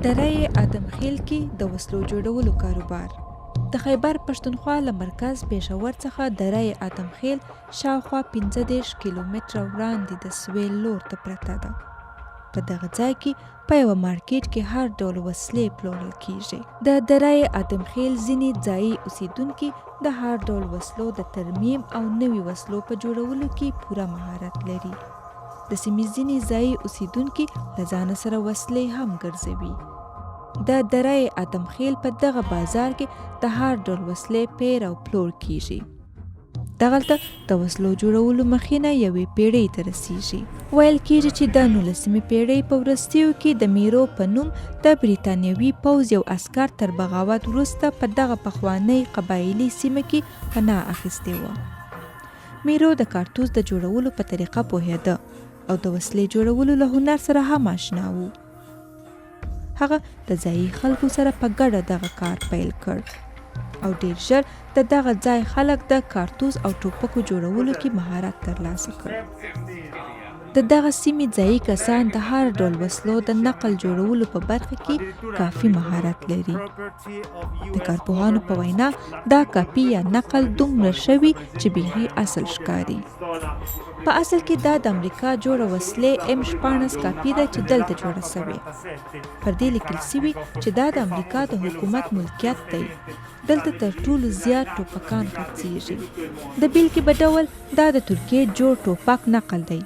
دره ادم خیل کې د وسلو جوړولو کاروبار. د خیبر پښتونخوا له مرکز پېښور څخه دره ادم خیل شاوخوا 15 کیلومتره وړاندې د سویل لور ته پرته ده. په دغه ځای کې په یوه مارکیټ کې هر ډول وسلې پلورل کیږي. د دره ادم خیل ځینې ځایي اوسیدونکي د هر ډول وسلو د ترمیم او نوي وسلو په جوړولو کې پوره مهارت لري. د سیمې ځینې ځایي اوسیدونکي له ځانه سره وسلې هم ګرځوي. د دره ادم خیل په دغه بازار کې د هر ډول وسلې پیر او پلور کیږي. دغلته د وسلو جوړولو مخینه یوې پیړۍ ته رسیږي. ویل کیږي چې د 19مې پیړۍ په وروستیو کې د میرو په نوم د بریتانیوي پوځ یو عسکر تر بغاوت وروسته په دغه پخوانۍ قبایلي سیمه کې پناه اخیستې وه. میرو د کارتوس د جوړولو په طریقه پوهېده او د وسلې جوړولو له هنر سره هم آشنا و. هغه د ځایي خلکو سره په ګډه دغه کار پیل کړ او ډیر ژر د دغه ځای خلک د کارتوس او ټوپکو جوړولو کې مهارت ترلاسه کړ. د دغه سیمې ځایي کسان د هر ډول وسلو د نقل جوړولو په برخه کې کافي مهارت لري. د کارپوهانو په وینا دا کاپي یا نقل دومره شوي چې بیخي اصل ښکاري. په اصل کې دا د امریکا جوړه وسلې M-16 کاپي ده چې دلته جوړه سوې. پر دې لیکل سوي چې دا د امریکا د حکومت ملکیت دی. دلته تر ټولو زیات ټوپکان خرڅیږي. د بیلګې په ډول دا د ترکیې جوړ ټوپک نقل دی.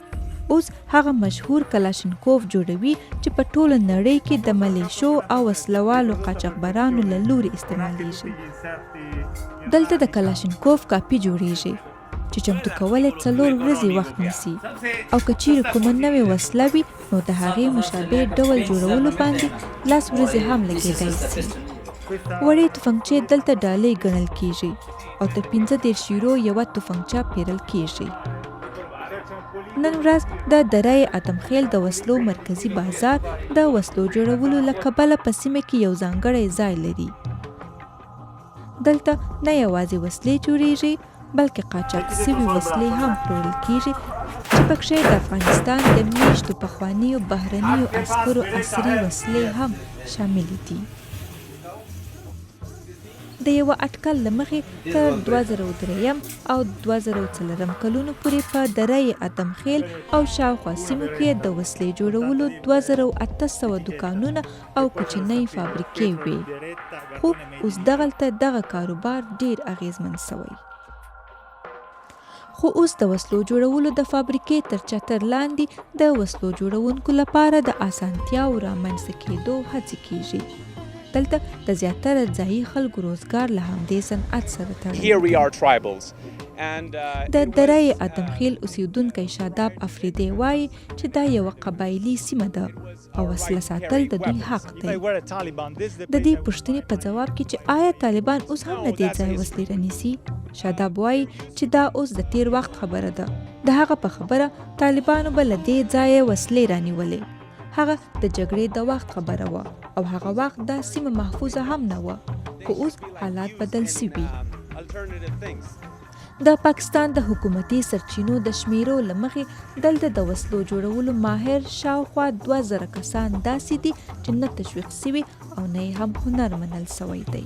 اوس هغه مشهور کلاشینکوف جوړوي چې په ټوله نړۍ کې د ملیشو او وسلوالو قاچاقبرانو له لوري استعمالیږي. دلته د کلاشینکوف کاپي جوړیږي چې چمتو کول یې 4 ورځې وخت نیسي او که چیرې کومه نوې وسله وي نو د هغې مشابه ډول جوړولو باندې 10 ورځې هم لګېدای شي. وړې توفنګچې دلته ډالۍ ګڼل کیږي او تر 15 یورو یوه توفنګچه پیرل کیږي. نن ورځ د دره ادم خیل د وسلو مرکزی بازار د وسلو جوړولو له کبله په سیمه کې یو ځانګړی ځای لري. دلته نه یوازې وسلې جوړیږي بلکې قاچاق سوي وسلې هم پلورل کیږي چې پکښې د افغانستان د میشتو پخوانیو بهرنیو عسکرو عصري وسلې هم شاملې دي. د یوه اټکل له مخې تر 2003 او 2004 کلونو پورې په دره ادم خیل او شاوخوا سیمو کې د وسلې جوړولو 2800 دوکانونه او کوچنۍ فابریکې وې. خو اوس دغه کاروبار ډیر اغیزمن سوی. خو اوس د وسلو جوړولو د فابریکې تر چتر لاندې د وسلو جوړونکو لپاره د اسانتیاو رامنځته کېدو هڅې کیږي. دلته د زیاتره ځایي خلکو روزګار له همدې صنعت سره تړلی. د دره ادم خیل اوسیدونکی شاداب افریدی وایي چې دا یوه قبایلي سیمه ده او وسله ساتل د دوی حق دی. د دې پوښتنې په جواب کې چې آیا طالبان اوس هم له دې ځای وسلې رانیسي، شاداب وایي چې دا اوس د تیر وخت خبره ده. د هغه په خبره طالبانو به له دې ځایه وسلې رانیولې. هغه د جګړې د وخت خبره وه او هغه وخت دا سیمه محفوظه هم نه وه، خو اوس حالات بدل سوي. د پاکستان د حکومتي سرچینو د شمیرو له مخې دلته د وسلو جوړولو ماهر شاوخوا 2000 کسان داسې دي چې نه تشویق سوي او نه هم هنر منل سوی دی.